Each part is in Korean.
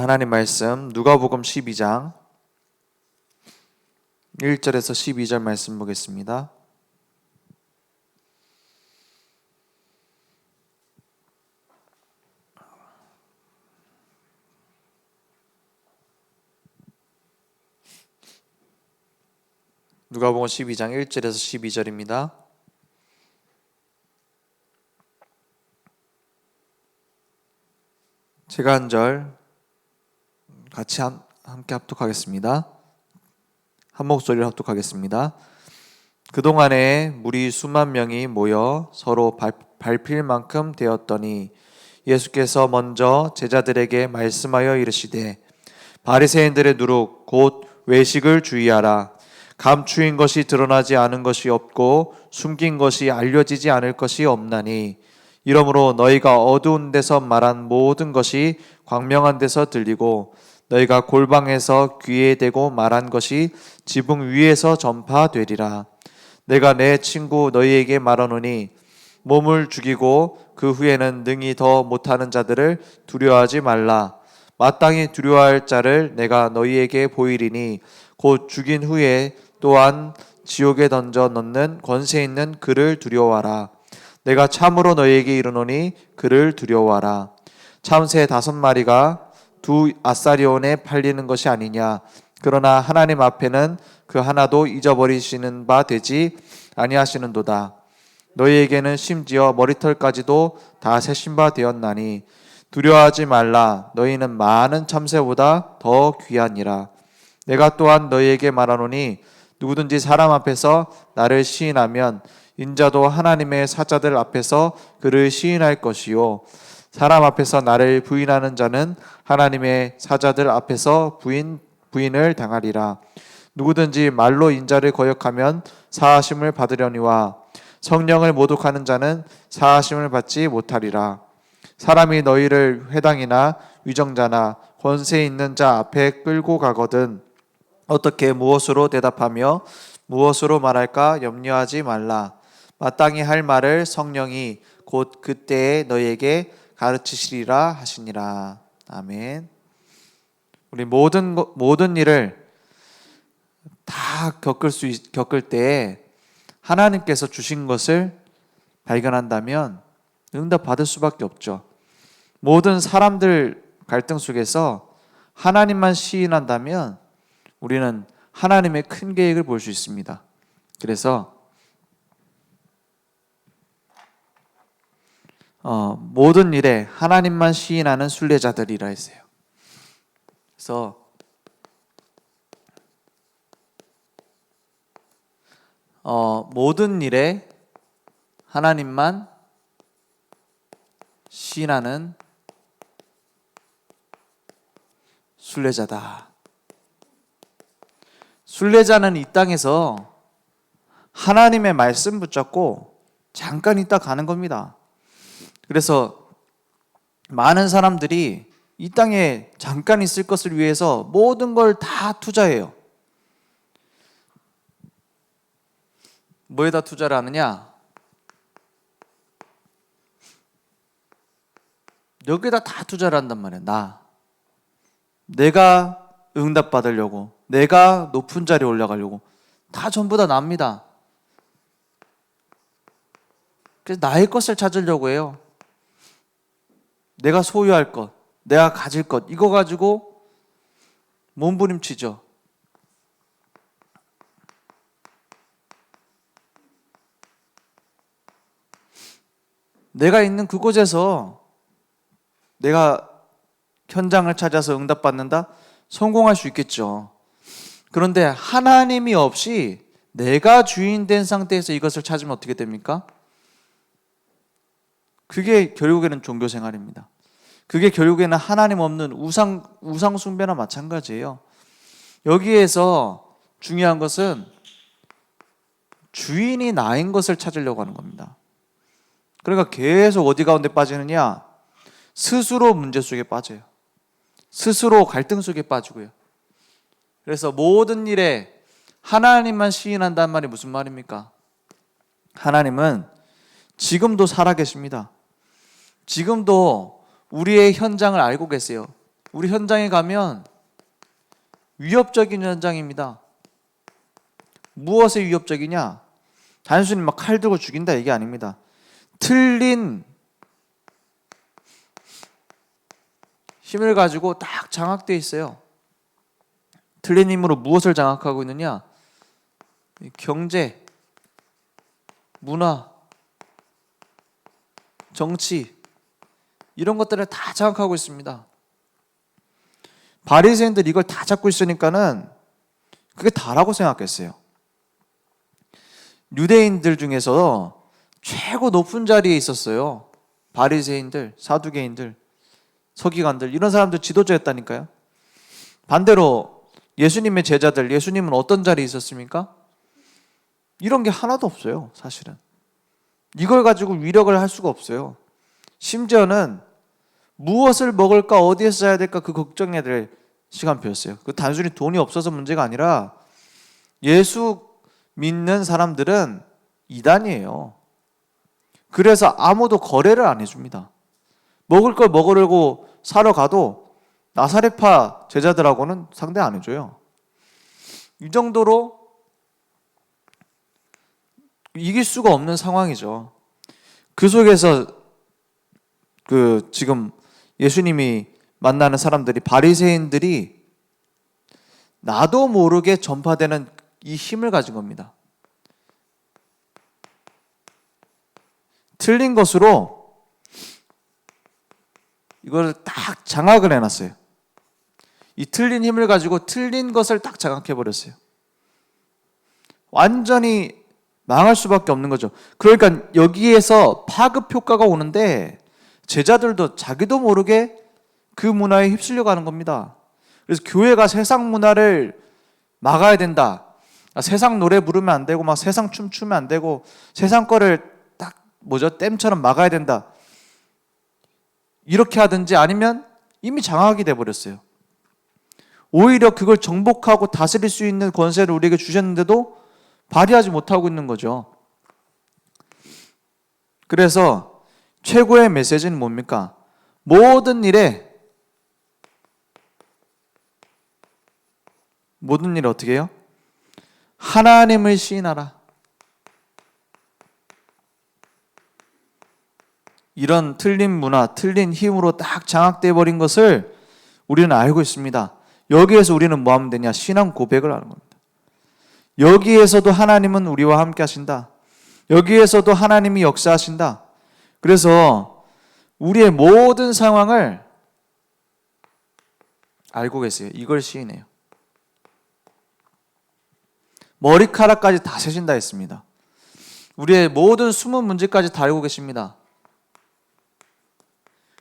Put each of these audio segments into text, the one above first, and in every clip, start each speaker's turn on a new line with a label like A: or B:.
A: 하나님 말씀 누가복음 12장 1절에서 12절 말씀 보겠습니다. 누가복음 12장 1절에서 12절입니다. 제가 한 절 같이 함께 합독하겠습니다. 한 목소리로 합독하겠습니다. 그동안에 무리 수만 명이 모여 서로 밟힐 만큼 되었더니 예수께서 먼저 제자들에게 말씀하여 이르시되 바리새인들의 누룩 곧 외식을 주의하라. 감추인 것이 드러나지 않은 것이 없고 숨긴 것이 알려지지 않을 것이 없나니 이러므로 너희가 어두운 데서 말한 모든 것이 광명한 데서 들리고 너희가 골방에서 귀에 대고 말한 것이 지붕 위에서 전파되리라. 내가 내 친구 너희에게 말하노니 몸을 죽이고 그 후에는 능히 더 못하는 자들을 두려워하지 말라. 마땅히 두려워할 자를 내가 너희에게 보이리니 곧 죽인 후에 또한 지옥에 던져 넣는 권세 있는 그를 두려워하라. 내가 참으로 너희에게 이르노니 그를 두려워하라. 참새 5마리가 2 아사리온에 팔리는 것이 아니냐. 그러나 하나님 앞에는 그 하나도 잊어버리시는 바 되지 아니하시는도다. 너희에게는 심지어 머리털까지도 다 세신 바 되었나니 두려워하지 말라. 너희는 많은 참새보다 더 귀하니라. 내가 또한 너희에게 말하노니 누구든지 사람 앞에서 나를 시인하면 인자도 하나님의 사자들 앞에서 그를 시인할 것이요 사람 앞에서 나를 부인하는 자는 하나님의 사자들 앞에서 부인을 당하리라. 누구든지 말로 인자를 거역하면 사하심을 받으려니와 성령을 모독하는 자는 사하심을 받지 못하리라. 사람이 너희를 회당이나 위정자나 권세 있는 자 앞에 끌고 가거든 어떻게 무엇으로 대답하며 무엇으로 말할까 염려하지 말라. 마땅히 할 말을 성령이 곧 그때에 너희에게 가르치시리라 하시니라. 아멘. 우리 모든 일을 다 겪을 때 하나님께서 주신 것을 발견한다면 응답 받을 수밖에 없죠. 모든 사람들 갈등 속에서 하나님만 시인한다면 우리는 하나님의 큰 계획을 볼 수 있습니다. 그래서 모든 일에 하나님만 시인하는 순례자들이라 했어요. 그래서 모든 일에 하나님만 시인하는 순례자다. 순례자는 이 땅에서 하나님의 말씀 붙잡고 잠깐 있다 가는 겁니다. 그래서 많은 사람들이 이 땅에 잠깐 있을 것을 위해서 모든 걸 다 투자해요. 뭐에다 투자를 하느냐? 여기다 다 투자를 한단 말이야. 내가 응답받으려고, 내가 높은 자리에 올라가려고 다 전부 다 납니다. 그래서 나의 것을 찾으려고 해요. 내가 소유할 것, 내가 가질 것, 이거 가지고 몸부림치죠. 내가 있는 그곳에서 내가 현장을 찾아서 응답받는다? 성공할 수 있겠죠. 그런데 하나님이 없이 내가 주인 된 상태에서 이것을 찾으면 어떻게 됩니까? 그게 결국에는 종교 생활입니다. 그게 결국에는 하나님 없는 우상 숭배나 마찬가지예요. 여기에서 중요한 것은 주인이 나인 것을 찾으려고 하는 겁니다. 그러니까 계속 어디 가운데 빠지느냐? 스스로 문제 속에 빠져요. 스스로 갈등 속에 빠지고요. 그래서 모든 일에 하나님만 시인한다는 말이 무슨 말입니까? 하나님은 지금도 살아계십니다. 지금도 우리의 현장을 알고 계세요. 우리 현장에 가면 위협적인 현장입니다. 무엇에 위협적이냐? 단순히 막 칼 들고 죽인다 이게 아닙니다. 틀린 힘을 가지고 딱 장악되어 있어요. 틀린 힘으로 무엇을 장악하고 있느냐? 경제, 문화, 정치 이런 것들을 다 장악하고 있습니다. 바리새인들이 이걸 다 잡고 있으니까는 그게 다라고 생각했어요. 유대인들 중에서 최고 높은 자리에 있었어요. 바리새인들, 사두개인들, 서기관들 이런 사람들 지도자였다니까요. 반대로 예수님의 제자들, 예수님은 어떤 자리에 있었습니까? 이런 게 하나도 없어요. 사실은 이걸 가지고 위력을 할 수가 없어요. 심지어는 무엇을 먹을까, 어디에 써야 될까 그 걱정해야 될 시간표였어요. 그 단순히 돈이 없어서 문제가 아니라 예수 믿는 사람들은 이단이에요. 그래서 아무도 거래를 안 해줍니다. 먹을 걸 먹으려고 사러 가도 나사렛파 제자들하고는 상대 안 해줘요. 이 정도로 이길 수가 없는 상황이죠. 그 속에서 지금 예수님이 만나는 사람들이, 바리새인들이 나도 모르게 전파되는 이 힘을 가진 겁니다. 틀린 것으로 이걸 딱 장악을 해놨어요. 이 틀린 힘을 가지고 틀린 것을 딱 장악해버렸어요. 완전히 망할 수밖에 없는 거죠. 그러니까 여기에서 파급 효과가 오는데 제자들도 자기도 모르게 그 문화에 휩쓸려 가는 겁니다. 그래서 교회가 세상 문화를 막아야 된다. 세상 노래 부르면 안 되고 막 세상 춤 추면 안 되고 세상 거를 딱 댐처럼 막아야 된다. 이렇게 하든지 아니면 이미 장악이 돼 버렸어요. 오히려 그걸 정복하고 다스릴 수 있는 권세를 우리에게 주셨는데도 발휘하지 못하고 있는 거죠. 그래서 최고의 메시지는 뭡니까? 모든 일에 어떻게 해요? 하나님을 시인하라. 이런 틀린 문화, 틀린 힘으로 딱 장악돼 버린 것을 우리는 알고 있습니다. 여기에서 우리는 뭐 하면 되냐? 신앙 고백을 하는 겁니다. 여기에서도 하나님은 우리와 함께 하신다. 여기에서도 하나님이 역사하신다. 그래서 우리의 모든 상황을 알고 계세요. 이걸 시인해요. 머리카락까지 다 세신다 했습니다. 우리의 모든 숨은 문제까지 다 알고 계십니다.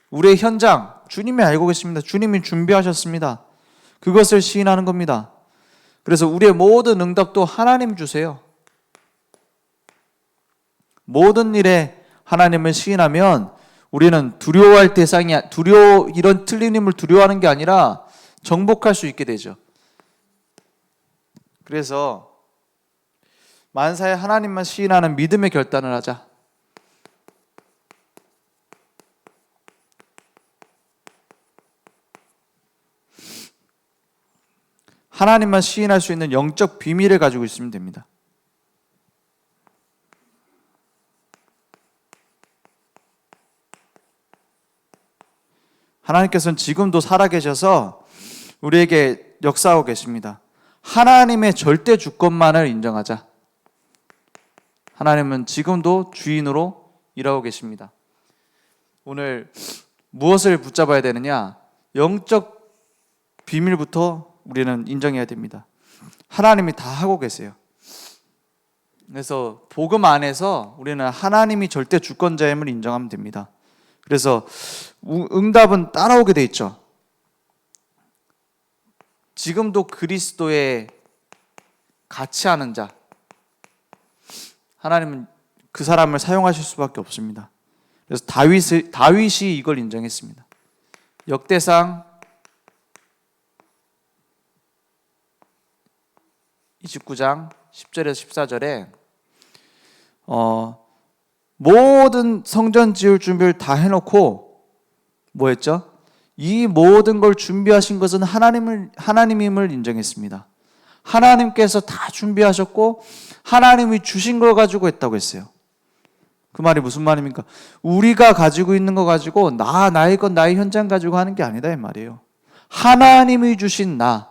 A: 우리의 현장, 주님이 알고 계십니다. 주님이 준비하셨습니다. 그것을 시인하는 겁니다. 그래서 우리의 모든 응답도 하나님 주세요. 모든 일에 하나님을 시인하면 우리는 두려워할 대상이, 이런 틀린 힘을 두려워하는 게 아니라 정복할 수 있게 되죠. 그래서 만사에 하나님만 시인하는 믿음의 결단을 하자. 하나님만 시인할 수 있는 영적 비밀을 가지고 있으면 됩니다. 하나님께서는 지금도 살아계셔서 우리에게 역사하고 계십니다. 하나님의 절대 주권만을 인정하자. 하나님은 지금도 주인으로 일하고 계십니다. 오늘 무엇을 붙잡아야 되느냐? 영적 비밀부터 우리는 인정해야 됩니다. 하나님이 다 하고 계세요. 그래서 복음 안에서 우리는 하나님이 절대 주권자임을 인정하면 됩니다. 그래서 응답은 따라오게 돼 있죠. 지금도 그리스도에 같이 하는 자, 하나님은 그 사람을 사용하실 수밖에 없습니다. 그래서 다윗이 이걸 인정했습니다. 역대상 29장 10절에서 14절에 모든 성전 지을 준비를 다 해놓고 뭐 했죠? 이 모든 걸 준비하신 것은 하나님임을 인정했습니다. 하나님께서 다 준비하셨고 하나님이 주신 걸 가지고 했다고 했어요. 그 말이 무슨 말입니까? 우리가 가지고 있는 거 가지고 나의 것, 나의 현장 가지고 하는 게 아니다 이 말이에요. 하나님이 주신 나,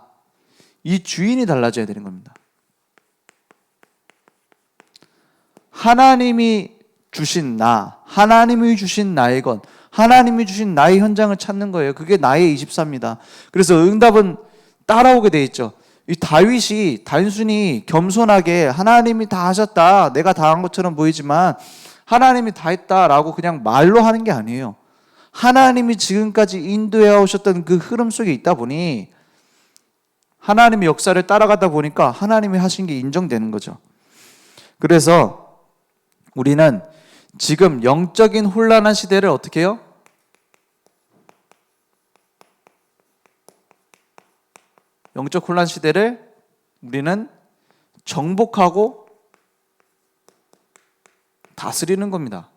A: 이 주인이 달라져야 되는 겁니다. 하나님이 주신 나, 하나님이 주신 나의 것, 하나님이 주신 나의 현장을 찾는 거예요. 그게 나의 24입니다. 그래서 응답은 따라오게 돼 있죠. 이 다윗이 단순히 겸손하게 하나님이 다 하셨다, 내가 다 한 것처럼 보이지만 하나님이 다 했다라고 그냥 말로 하는 게 아니에요. 하나님이 지금까지 인도해 오셨던 그 흐름 속에 있다 보니 하나님의 역사를 따라가다 보니까 하나님이 하신 게 인정되는 거죠. 그래서 우리는 지금 영적인 혼란한 시대를 어떻게 해요? 영적 혼란 시대를 우리는 정복하고 다스리는 겁니다.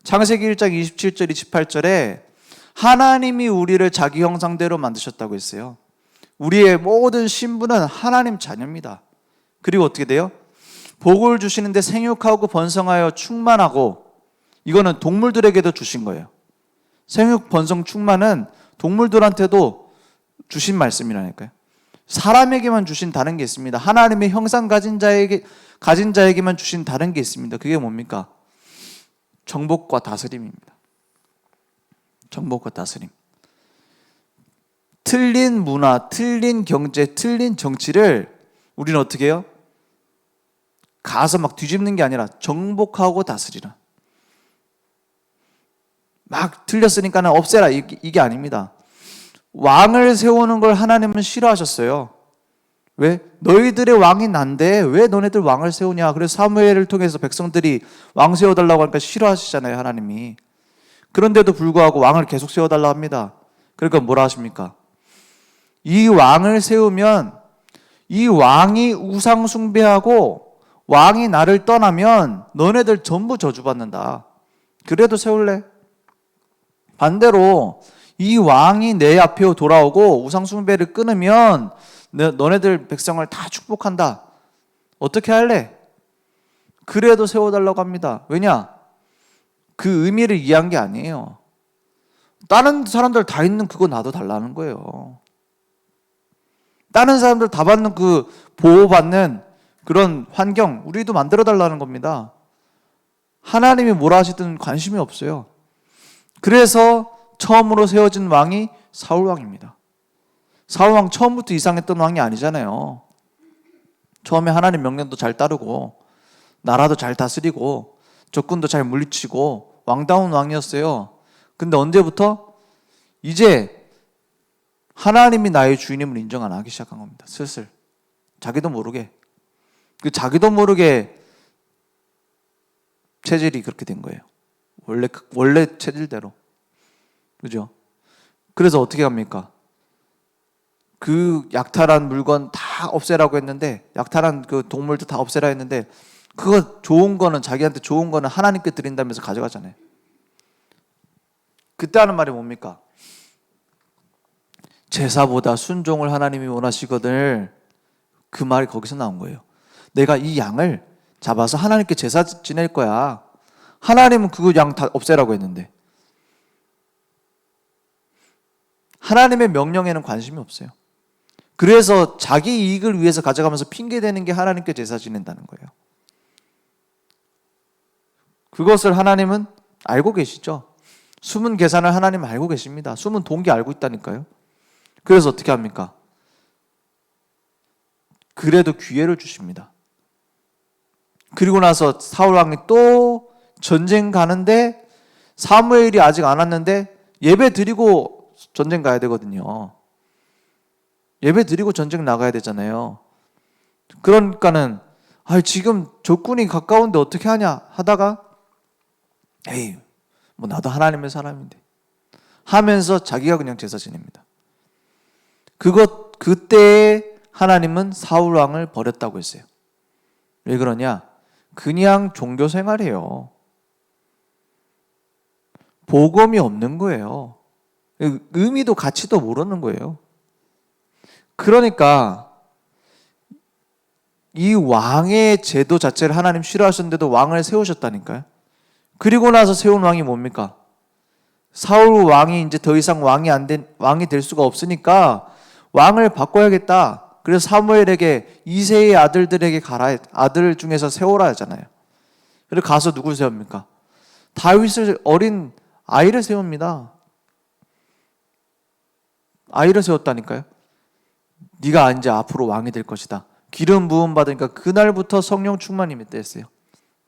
A: 창세기 1장 27절 28절에 하나님이 우리를 자기 형상대로 만드셨다고 했어요. 우리의 모든 신분은 하나님 자녀입니다. 그리고 어떻게 돼요? 복을 주시는데 생육하고 번성하여 충만하고, 이거는 동물들에게도 주신 거예요. 생육, 번성, 충만은 동물들한테도 주신 말씀이라니까요. 사람에게만 주신 다른 게 있습니다. 하나님의 형상 가진 자에게만 주신 다른 게 있습니다. 그게 뭡니까? 정복과 다스림입니다. 정복과 다스림. 틀린 문화, 틀린 경제, 틀린 정치를 우리는 어떻게 해요? 가서 막 뒤집는 게 아니라 정복하고 다스리라. 막 틀렸으니까는 없애라, 이게 아닙니다. 왕을 세우는 걸 하나님은 싫어하셨어요. 왜? 너희들의 왕이 난데 왜 너네들 왕을 세우냐. 그래서 사무엘을 통해서 백성들이 왕 세워달라고 하니까 싫어하시잖아요, 하나님이. 그런데도 불구하고 왕을 계속 세워달라고 합니다. 그러니까 뭐라 하십니까? 이 왕을 세우면 이 왕이 우상 숭배하고 왕이 나를 떠나면 너네들 전부 저주받는다. 그래도 세울래? 반대로 이 왕이 내 앞에 돌아오고 우상 숭배를 끊으면 너네들 백성을 다 축복한다. 어떻게 할래? 그래도 세워달라고 합니다. 왜냐? 그 의미를 이해한 게 아니에요. 다른 사람들 다 있는 그거 나도 달라는 거예요. 다른 사람들 다 받는 그 보호받는 그런 환경 우리도 만들어 달라는 겁니다. 하나님이 뭐라 하시든 관심이 없어요. 그래서 처음으로 세워진 왕이 사울왕입니다. 사울왕 처음부터 이상했던 왕이 아니잖아요. 처음에 하나님 명령도 잘 따르고 나라도 잘 다스리고 적군도 잘 물리치고 왕다운 왕이었어요. 근데 언제부터? 이제 하나님이 나의 주인임을 인정 안 하기 시작한 겁니다. 슬슬. 자기도 모르게. 그 자기도 모르게 체질이 그렇게 된 거예요. 원래 체질대로. 그죠? 그래서 어떻게 합니까? 그 약탈한 물건 다 없애라고 했는데, 약탈한 그 동물도 다 없애라 했는데, 그거 좋은 거는, 자기한테 좋은 거는 하나님께 드린다면서 가져가잖아요. 그때 하는 말이 뭡니까? 제사보다 순종을 하나님이 원하시거든. 그 말이 거기서 나온 거예요. 내가 이 양을 잡아서 하나님께 제사 지낼 거야. 하나님은 그 양 다 없애라고 했는데. 하나님의 명령에는 관심이 없어요. 그래서 자기 이익을 위해서 가져가면서 핑계대는 게 하나님께 제사 지낸다는 거예요. 그것을 하나님은 알고 계시죠. 숨은 계산을 하나님은 알고 계십니다. 숨은 동기 알고 있다니까요. 그래서 어떻게 합니까? 그래도 기회를 주십니다. 그리고 나서 사울왕이 또 전쟁 가는데 사무엘이 아직 안 왔는데 예배 드리고 전쟁 가야 되거든요. 예배 드리고 전쟁 나가야 되잖아요. 그러니까는 지금 적군이 가까운데 어떻게 하냐 하다가 에이 뭐 나도 하나님의 사람인데 하면서 자기가 그냥 제사 지냅니다. 그때 하나님은 사울 왕을 버렸다고 했어요. 왜 그러냐? 그냥 종교 생활이에요. 복음이 없는 거예요. 의미도 가치도 모르는 거예요. 그러니까 이 왕의 제도 자체를 하나님 싫어하셨는데도 왕을 세우셨다니까요. 그리고 나서 세운 왕이 뭡니까? 사울 왕이 이제 더 이상 왕이 될 수가 없으니까 왕을 바꿔야겠다. 그래서 사무엘에게 이새의 아들들에게 가라, 아들 중에서 세우라 하잖아요. 그리고 가서 누굴 세웁니까? 다윗을, 어린 아이를 세웁니다. 아이를 세웠다니까요. 네가 이제 앞으로 왕이 될 것이다. 기름 부음 받으니까 그날부터 성령 충만이 됐어요.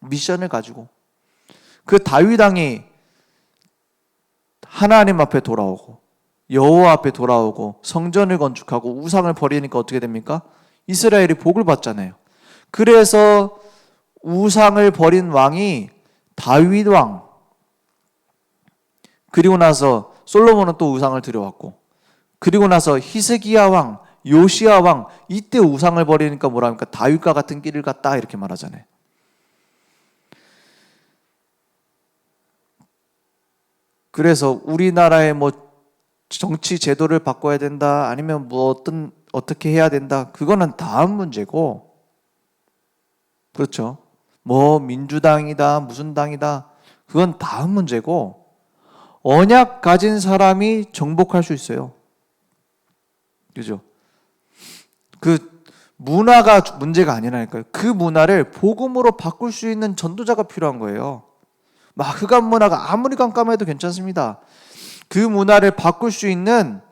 A: 미션을 가지고. 그 다윗 왕이 하나님 앞에 돌아오고 여호와 앞에 돌아오고 성전을 건축하고 우상을 버리니까 어떻게 됩니까? 이스라엘이 복을 받잖아요. 그래서 우상을 버린 왕이 다윗 왕, 그리고 나서 솔로몬은 또 우상을 들여왔고, 그리고 나서 히스기야 왕, 요시야 왕, 이때 우상을 버리니까 뭐라 합니까? 다윗과 같은 길을 갔다 이렇게 말하잖아요. 그래서 우리나라의 뭐 정치 제도를 바꿔야 된다, 아니면 뭐 어떻게 해야 된다, 그거는 다음 문제고, 그렇죠? 뭐 민주당이다, 무슨 당이다, 그건 다음 문제고, 언약 가진 사람이 정복할 수 있어요. 그죠? 그 문화가 문제가 아니라니까요. 그 문화를 복음으로 바꿀 수 있는 전도자가 필요한 거예요. 막 흑암 문화가 아무리 깜깜해도 괜찮습니다. 그 문화를 바꿀 수 있는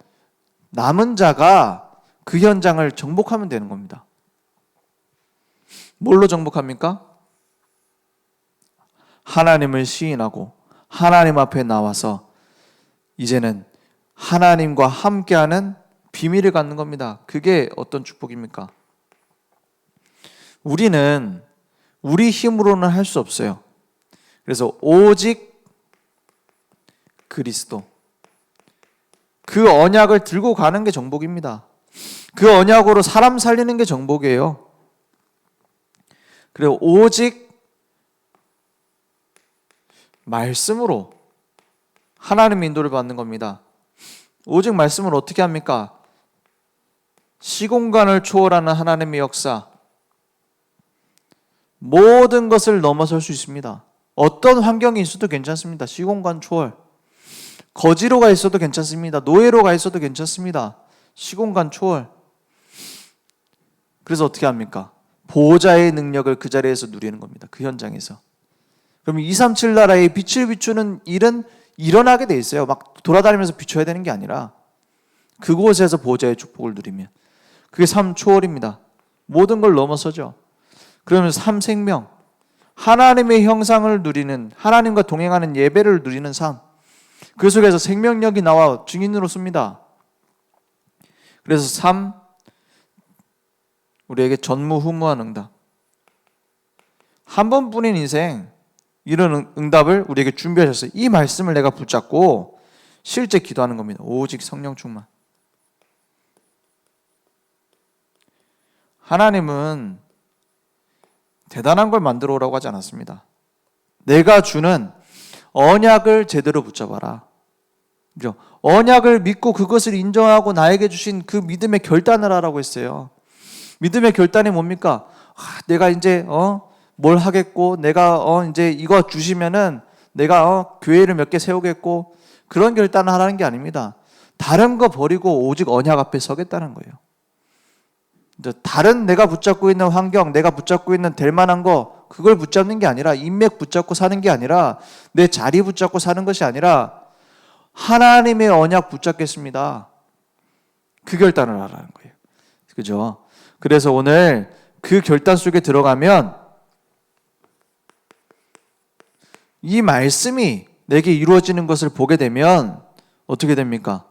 A: 남은 자가 그 현장을 정복하면 되는 겁니다. 뭘로 정복합니까? 하나님을 시인하고 하나님 앞에 나와서 이제는 하나님과 함께하는 비밀을 갖는 겁니다. 그게 어떤 축복입니까? 우리는 우리 힘으로는 할 수 없어요. 그래서 오직 그리스도, 그 언약을 들고 가는 게 정복입니다. 그 언약으로 사람 살리는 게 정복이에요. 그리고 오직 말씀으로 하나님의 인도를 받는 겁니다. 오직 말씀을 어떻게 합니까? 시공간을 초월하는 하나님의 역사, 모든 것을 넘어설 수 있습니다. 어떤 환경이 있어도 괜찮습니다. 시공간 초월. 거지로 가 있어도 괜찮습니다. 노예로 가 있어도 괜찮습니다. 시공간 초월. 그래서 어떻게 합니까? 보호자의 능력을 그 자리에서 누리는 겁니다. 그 현장에서. 그럼 237 나라에 빛을 비추는 일은 일어나게 돼 있어요. 막 돌아다니면서 비춰야 되는 게 아니라 그곳에서 보호자의 축복을 누리면, 그게 삶 초월입니다. 모든 걸 넘어서죠. 그러면 삶 생명, 하나님의 형상을 누리는, 하나님과 동행하는 예배를 누리는 삶, 그 속에서 생명력이 나와 증인으로 씁니다. 그래서 삶, 우리에게 전무후무한 응답, 한 번뿐인 인생, 이런 응답을 우리에게 준비하셨어요. 이 말씀을 내가 붙잡고 실제 기도하는 겁니다. 오직 성령 충만. 하나님은 대단한 걸 만들어 오라고 하지 않았습니다. 내가 주는 언약을 제대로 붙잡아라. 그죠? 언약을 믿고 그것을 인정하고 나에게 주신 그 믿음의 결단을 하라고 했어요. 믿음의 결단이 뭡니까? 내가 이제 뭘 하겠고, 내가 이제 이거 주시면은 내가 교회를 몇 개 세우겠고, 그런 결단을 하라는 게 아닙니다. 다른 거 버리고 오직 언약 앞에 서겠다는 거예요. 다른 내가 붙잡고 있는 환경, 내가 붙잡고 있는 될 만한 거, 그걸 붙잡는 게 아니라, 인맥 붙잡고 사는 게 아니라, 내 자리 붙잡고 사는 것이 아니라 하나님의 언약 붙잡겠습니다. 그 결단을 하라는 거예요. 그죠? 그래서 오늘 그 결단 속에 들어가면 이 말씀이 내게 이루어지는 것을 보게 되면 어떻게 됩니까?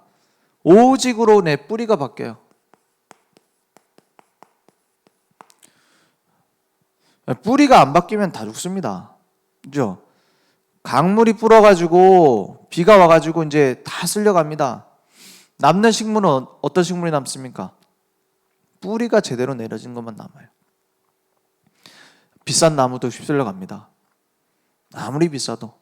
A: 오직으로 내 뿌리가 바뀌어요. 뿌리가 안 바뀌면 다 죽습니다. 그죠? 강물이 불어가지고 비가 와가지고 이제 다 쓸려갑니다. 남는 식물은 어떤 식물이 남습니까? 뿌리가 제대로 내려진 것만 남아요. 비싼 나무도 휩쓸려 갑니다. 아무리 비싸도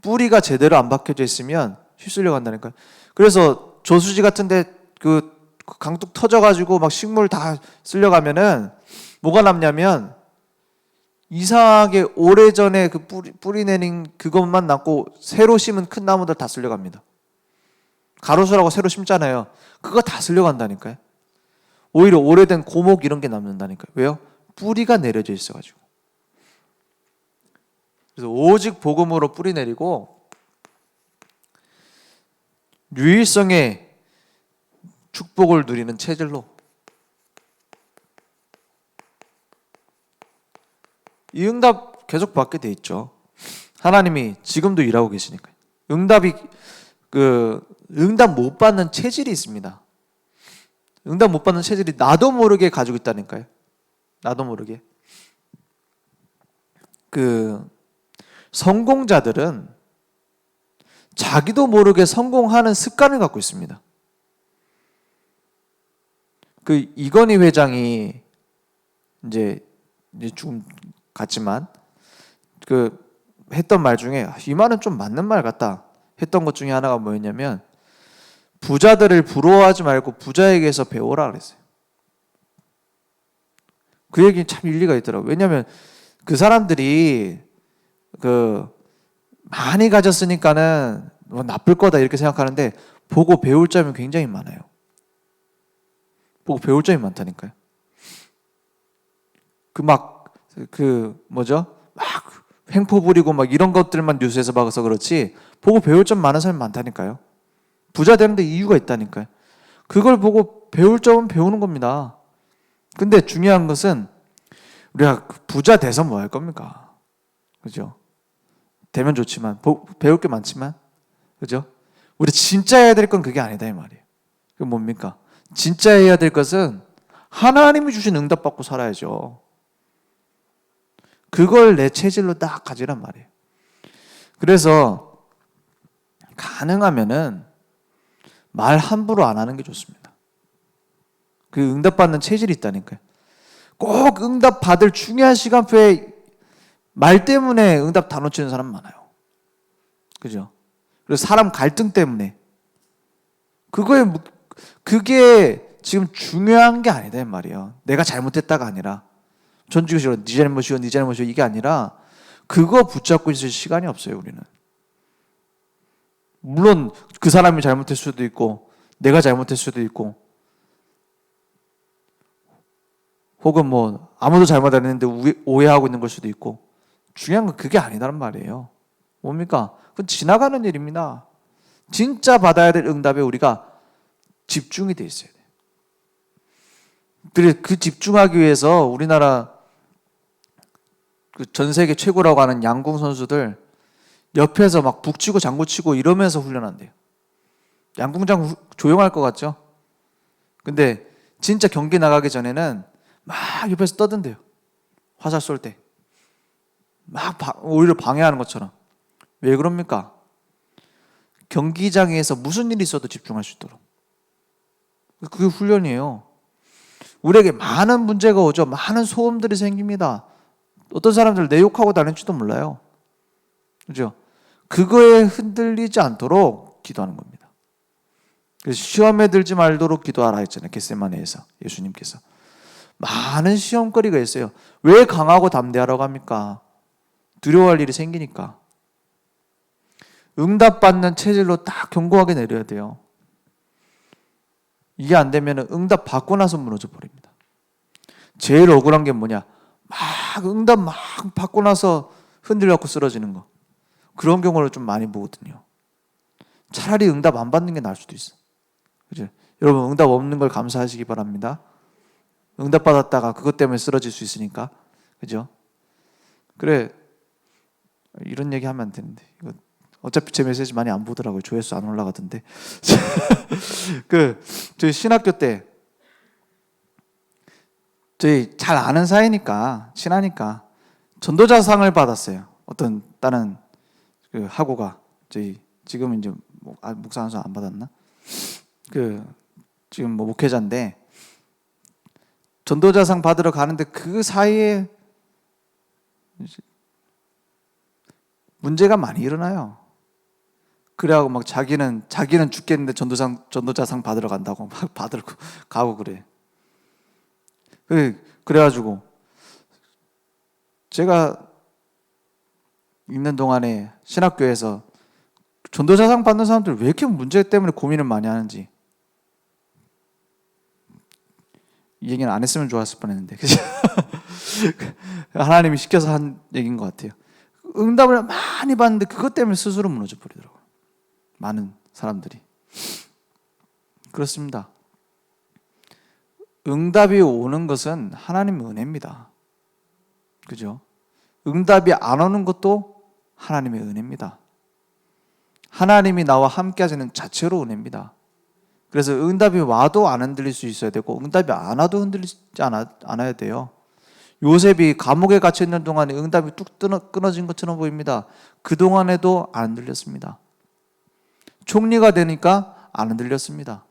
A: 뿌리가 제대로 안 박혀져 있으면 휩쓸려 간다니까요. 그래서 저수지 같은데 그 강둑 터져가지고 막 식물 다 쓸려가면은 뭐가 남냐면 이상하게 오래전에 그 뿌리 내린 그것만 남고 새로 심은 큰 나무들 다 쓸려갑니다. 가로수라고 새로 심잖아요. 그거 다 쓸려간다니까요. 오히려 오래된 고목 이런 게 남는다니까요. 왜요? 뿌리가 내려져 있어가지고. 그래서 오직 복음으로 뿌리 내리고 유일성의 축복을 누리는 체질로 이 응답 계속 받게 돼 있죠. 하나님이 지금도 일하고 계시니까요. 응답 못 받는 체질이 있습니다. 응답 못 받는 체질이 나도 모르게 가지고 있다니까요. 나도 모르게. 성공자들은 자기도 모르게 성공하는 습관을 갖고 있습니다. 이건희 회장이 이제 죽음 같지만 했던 말 중에 이 말은 좀 맞는 말 같다 했던 것 중에 하나가 뭐였냐면 부자들을 부러워하지 말고 부자에게서 배우라 그랬어요. 그 얘기는 참 일리가 있더라고요. 왜냐하면 그 사람들이 많이 가졌으니까는 뭐 나쁠 거다 이렇게 생각하는데 보고 배울 점이 굉장히 많아요. 보고 배울 점이 많다니까요. 막 횡포 부리고 막 이런 것들만 뉴스에서 봐서 그렇지 보고 배울 점 많은 사람이 많다니까요. 부자 되는데 이유가 있다니까요. 그걸 보고 배울 점은 배우는 겁니다. 근데 중요한 것은 우리가 부자 돼서 뭐 할 겁니까? 그죠? 되면 좋지만 배울 게 많지만 그죠? 우리 진짜 해야 될 건 그게 아니다 이 말이에요. 그게 뭡니까? 진짜 해야 될 것은 하나님이 주신 응답 받고 살아야죠. 그걸 내 체질로 딱 가지란 말이에요. 그래서 가능하면은 말 함부로 안 하는 게 좋습니다. 그 응답 받는 체질이 있다니까요. 꼭 응답 받을 중요한 시간표에 말 때문에 응답 다 놓치는 사람 많아요. 그죠? 그래서 사람 갈등 때문에 그게 지금 중요한 게 아니다 이 말이에요. 내가 잘못했다가 아니라 전주기 싫어 네 잘못이요 네 잘못이요 이게 아니라 그거 붙잡고 있을 시간이 없어요 우리는. 물론 그 사람이 잘못했을 수도 있고 내가 잘못했을 수도 있고 혹은 뭐 아무도 잘못 안 했는데 오해하고 있는 걸 수도 있고 중요한 건 그게 아니다는 말이에요. 뭡니까? 그건 지나가는 일입니다. 진짜 받아야 될 응답에 우리가 집중이 돼 있어야 돼요. 그 집중하기 위해서 우리나라 전 세계 최고라고 하는 양궁 선수들 옆에서 막 북치고 장구치고 이러면서 훈련한대요. 양궁장 조용할 것 같죠? 근데 진짜 경기 나가기 전에는 막 옆에서 떠든대요. 화살 쏠 때. 오히려 방해하는 것처럼. 왜 그럽니까? 경기장에서 무슨 일이 있어도 집중할 수 있도록. 그게 훈련이에요. 우리에게 많은 문제가 오죠. 많은 소음들이 생깁니다. 어떤 사람들 내 욕하고 다닐지도 몰라요. 그죠? 그거에 흔들리지 않도록 기도하는 겁니다. 그래서 시험에 들지 말도록 기도하라 했잖아요. 겟세마네에서 예수님께서. 많은 시험거리가 있어요. 왜 강하고 담대하라고 합니까? 두려워할 일이 생기니까. 응답받는 체질로 딱 견고하게 내려야 돼요. 이게 안 되면 응답 받고 나서 무너져 버립니다. 제일 억울한 게 뭐냐? 응답 받고 나서 흔들려갖고 쓰러지는 거. 그런 경우를 좀 많이 보거든요. 차라리 응답 안 받는 게 나을 수도 있어. 그죠? 여러분 응답 없는 걸 감사하시기 바랍니다. 응답 받았다가 그것 때문에 쓰러질 수 있으니까. 그죠? 그래. 이런 얘기 하면 안 되는데. 이거 어차피 제 메시지 많이 안 보더라고요. 조회수 안 올라가던데. 저희 신학교 때 저희 잘 아는 사이니까 친하니까 전도자상을 받았어요. 어떤 다른 학우가 저희 지금은 이제 목사 한 수 안 받았나? 지금 목회자인데 전도자상 받으러 가는데 그 사이에 문제가 많이 일어나요.
B: 그래하고 막 자기는 죽겠는데 전도자상 받으러 간다고 막 받으러 가고 그래. 그래가지고 제가 있는 동안에 신학교에서 전도자상 받는 사람들 왜 이렇게 문제 때문에 고민을 많이 하는지 이 얘기는 안 했으면 좋았을 뻔했는데 그죠? 하나님이 시켜서 한 얘기인 것 같아요. 응답을 많이 받는데 그것 때문에 스스로 무너져 버리더라고요. 많은 사람들이 그렇습니다. 응답이 오는 것은 하나님의 은혜입니다. 그죠? 응답이 안 오는 것도 하나님의 은혜입니다. 하나님이 나와 함께 하시는 자체로 은혜입니다. 그래서 응답이 와도 안 흔들릴 수 있어야 되고 응답이 안 와도 흔들리지 않아야 돼요. 요셉이 감옥에 갇혀 있는 동안에 응답이 뚝 끊어진 것처럼 보입니다. 그동안에도 안 흔들렸습니다. 총리가 되니까 안 흔들렸습니다.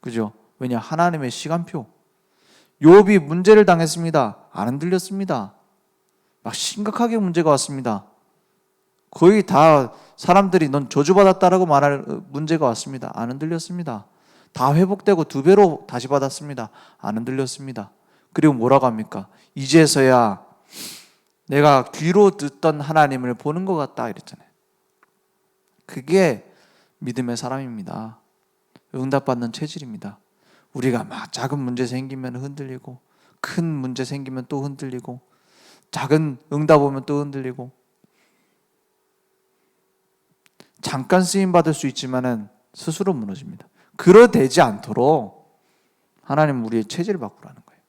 B: 그죠? 왜냐? 하나님의 시간표. 욥이 문제를 당했습니다. 안 흔들렸습니다. 막 심각하게 문제가 왔습니다. 거의 다 사람들이 넌 저주받았다라고 말할 문제가 왔습니다. 안 흔들렸습니다. 다 회복되고 2배로 다시 받았습니다. 안 흔들렸습니다. 그리고 뭐라고 합니까? 이제서야 내가 뒤로 듣던 하나님을 보는 것 같다 이랬잖아요. 그게 믿음의 사람입니다. 응답받는 체질입니다. 우리가 막 작은 문제 생기면 흔들리고 큰 문제 생기면 또 흔들리고 작은 응답 오면 또 흔들리고 잠깐 쓰임 받을 수 있지만은 스스로 무너집니다. 그러되지 않도록 하나님 우리의 체질을 바꾸라는 거예요.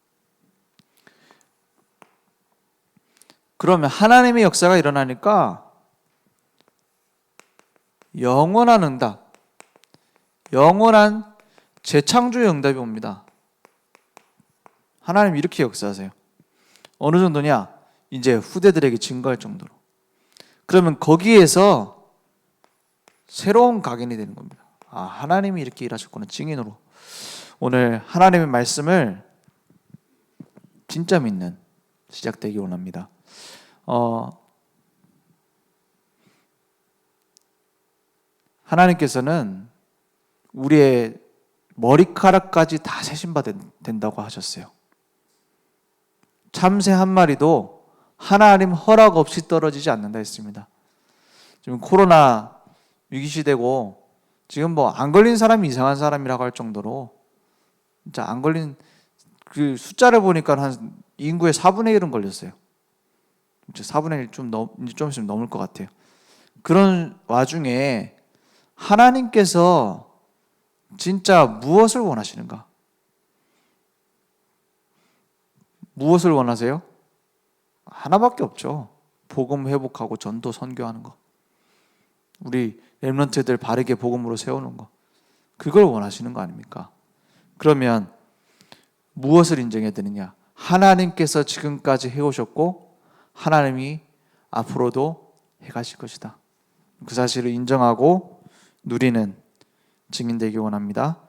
B: 그러면 하나님의 역사가 일어나니까 영원한 응답, 영원한 재창조의 응답이 옵니다. 하나님 이렇게 역사하세요. 어느 정도냐? 이제 후대들에게 증거할 정도로. 그러면 거기에서 새로운 각인이 되는 겁니다. 아, 하나님이 이렇게 일하셨구나. 증인으로. 오늘 하나님의 말씀을 진짜 믿는 시작되기 원합니다. 하나님께서는 우리의 머리카락까지 다 세신받는다고 하셨어요. 참새 한 마리도 하나님 허락 없이 떨어지지 않는다 했습니다. 지금 코로나 위기 시대고 지금 뭐 안 걸린 사람이 이상한 사람이라고 할 정도로 진짜 안 걸린 그 숫자를 보니까 한 인구의 4분의 1은 걸렸어요. 4분의 1 좀 있으면 넘을 것 같아요. 그런 와중에 하나님께서 진짜 무엇을 원하시는가? 무엇을 원하세요? 하나밖에 없죠. 복음 회복하고 전도 선교하는 거. 우리 렘넌트들 바르게 복음으로 세우는 거. 그걸 원하시는 거 아닙니까? 그러면 무엇을 인정해야 되느냐? 하나님께서 지금까지 해오셨고 하나님이 앞으로도 해가실 것이다. 그 사실을 인정하고 누리는 증인 되기 원합니다.